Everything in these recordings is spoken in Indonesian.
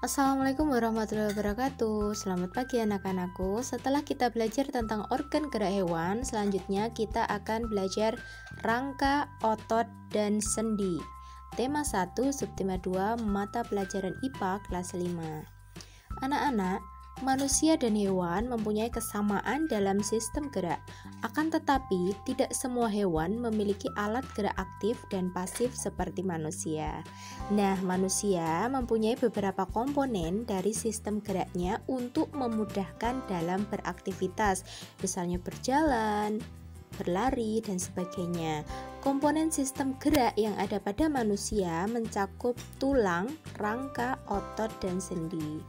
Assalamualaikum warahmatullahi wabarakatuh. Selamat pagi anak-anakku. Setelah kita belajar tentang organ gerak hewan, selanjutnya kita akan belajar rangka, otot, dan sendi. Tema 1, subtema 2, mata pelajaran IPA kelas 5. Anak-anak, manusia dan hewan mempunyai kesamaan dalam sistem gerak. Akan tetapi, tidak semua hewan memiliki alat gerak aktif dan pasif seperti manusia. Nah, manusia mempunyai beberapa komponen dari sistem geraknya untuk memudahkan dalam beraktivitas, misalnya berjalan, berlari, dan sebagainya. Komponen sistem gerak yang ada pada manusia mencakup tulang, rangka, otot, dan sendi.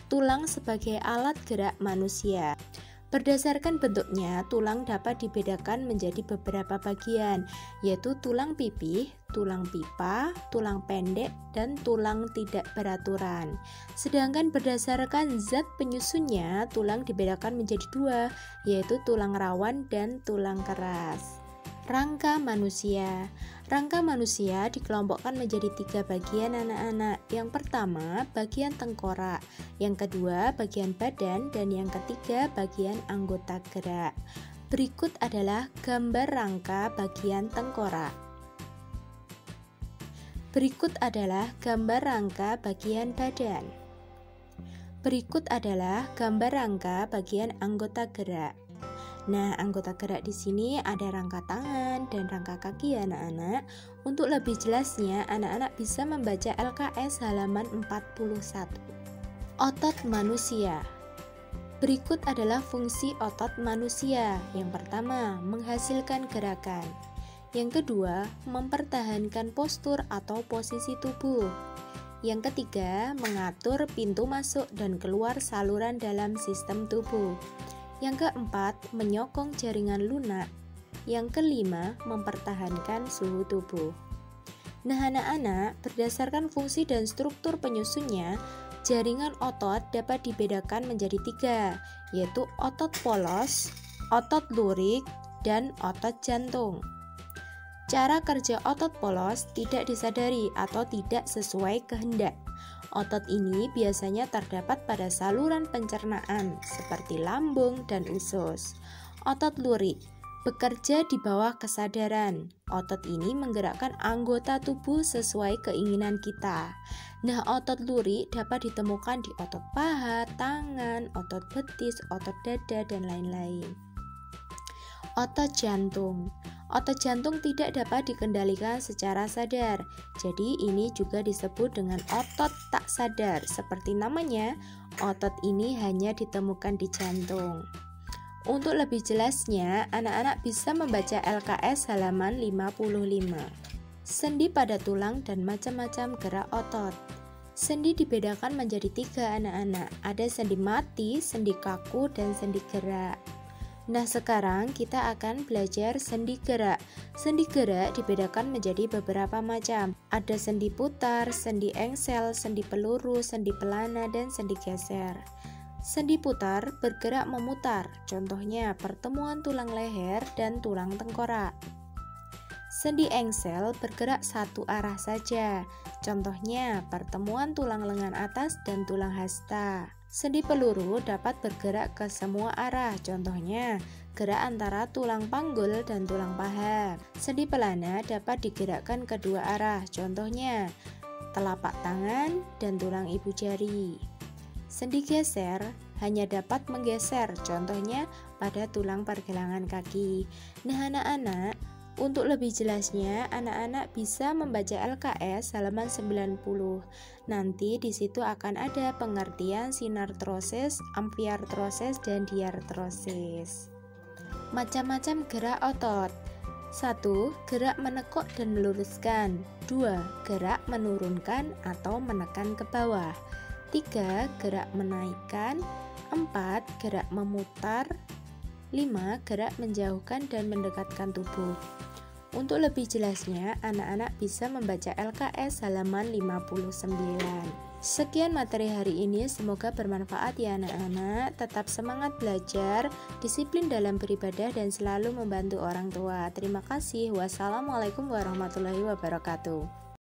Tulang sebagai alat gerak manusia. Berdasarkan bentuknya, tulang dapat dibedakan menjadi beberapa bagian, yaitu tulang pipih, tulang pipa, tulang pendek, dan tulang tidak beraturan. Sedangkan berdasarkan zat penyusunnya, tulang dibedakan menjadi dua, yaitu tulang rawan dan tulang keras. Rangka manusia. Rangka manusia dikelompokkan menjadi 3 bagian anak-anak. Yang pertama, bagian tengkorak. Yang kedua, bagian badan. Dan yang ketiga, bagian anggota gerak. Berikut adalah gambar rangka bagian tengkorak. Berikut adalah gambar rangka bagian badan. Berikut adalah gambar rangka bagian anggota gerak. Nah, anggota gerak di sini ada rangka tangan dan rangka kaki ya anak-anak. Untuk lebih jelasnya, anak-anak bisa membaca LKS halaman 41. Otot manusia. Berikut adalah fungsi otot manusia. Yang pertama, menghasilkan gerakan. Yang kedua, mempertahankan postur atau posisi tubuh. Yang ketiga, mengatur pintu masuk dan keluar saluran dalam sistem tubuh. Yang keempat, menyokong jaringan lunak. Yang kelima, mempertahankan suhu tubuh. Nah anak-anak, berdasarkan fungsi dan struktur penyusunnya, jaringan otot dapat dibedakan menjadi 3, yaitu otot polos, otot lurik, dan otot jantung. Cara kerja otot polos tidak disadari atau tidak sesuai kehendak. Otot ini biasanya terdapat pada saluran pencernaan seperti lambung dan usus. Otot lurik bekerja di bawah kesadaran. Otot ini menggerakkan anggota tubuh sesuai keinginan kita. Nah, otot lurik dapat ditemukan di otot paha, tangan, otot betis, otot dada, dan lain-lain. Otot jantung. Otot jantung tidak dapat dikendalikan secara sadar, jadi ini juga disebut dengan otot tak sadar. Seperti namanya, otot ini hanya ditemukan di jantung. Untuk lebih jelasnya, anak-anak bisa membaca LKS halaman 55. Sendi pada tulang dan macam-macam gerak otot. Sendi dibedakan menjadi 3 anak-anak. Ada sendi mati, sendi kaku, dan sendi gerak. Nah, sekarang kita akan belajar sendi gerak. Sendi gerak dibedakan menjadi beberapa macam. Ada sendi putar, sendi engsel, sendi peluru, sendi pelana, dan sendi geser. Sendi putar bergerak memutar, contohnya pertemuan tulang leher dan tulang tengkorak. Sendi engsel bergerak satu arah saja, contohnya pertemuan tulang lengan atas dan tulang hasta. Sendi peluru dapat bergerak ke semua arah, contohnya gerak antara tulang panggul dan tulang paha. Sendi pelana dapat digerakkan kedua arah, contohnya telapak tangan dan tulang ibu jari. Sendi geser hanya dapat menggeser, contohnya pada tulang pergelangan kaki. Nah anak-anak, untuk lebih jelasnya, anak-anak bisa membaca LKS halaman 90. Nanti di situ akan ada pengertian sinartrosis, amfiartrosis, dan diartrosis. Macam-macam gerak otot. 1. Gerak menekuk dan meluruskan. 2. Gerak menurunkan atau menekan ke bawah. 3. Gerak menaikkan. 4. Gerak memutar. 5. Gerak menjauhkan dan mendekatkan tubuh. Untuk lebih jelasnya, anak-anak bisa membaca LKS halaman 59. Sekian materi hari ini, semoga bermanfaat ya anak-anak. Tetap semangat belajar, disiplin dalam beribadah, dan selalu membantu orang tua. Terima kasih. Wassalamualaikum warahmatullahi wabarakatuh.